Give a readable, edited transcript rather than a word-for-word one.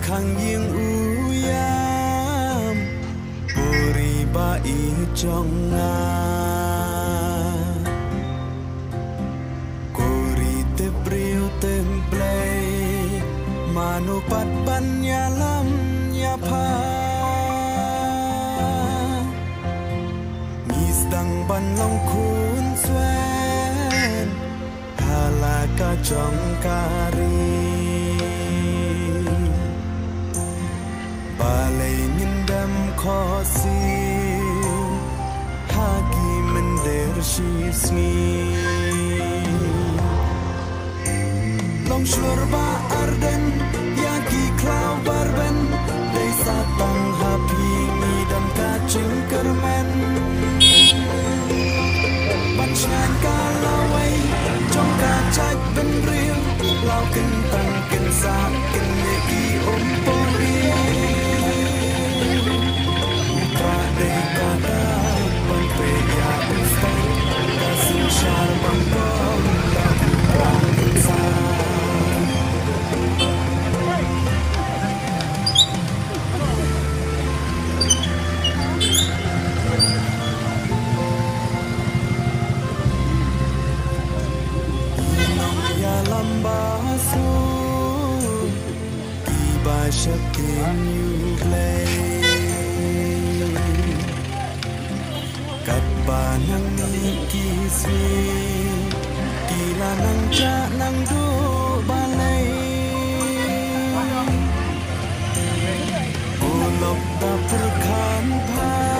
khang ying uyam puri bai trong nga kori te briu tem play manu pat ban ya lam ya pha mis dang ban long khun swen hala ka trong kari balai ngindam khosil hagi mender shisni long shurba arden yagi klau barben desa tang happy mi dan kacing kermen banchan kalawai trong kacak ben real lau kentang kensa keneki ompori kade kada pampe ya ustai kasih shar bangkong lau kensa lambasu tiba shakin you play katbanang nikiswi kila nang ja nang do balai ulok ta perkan pa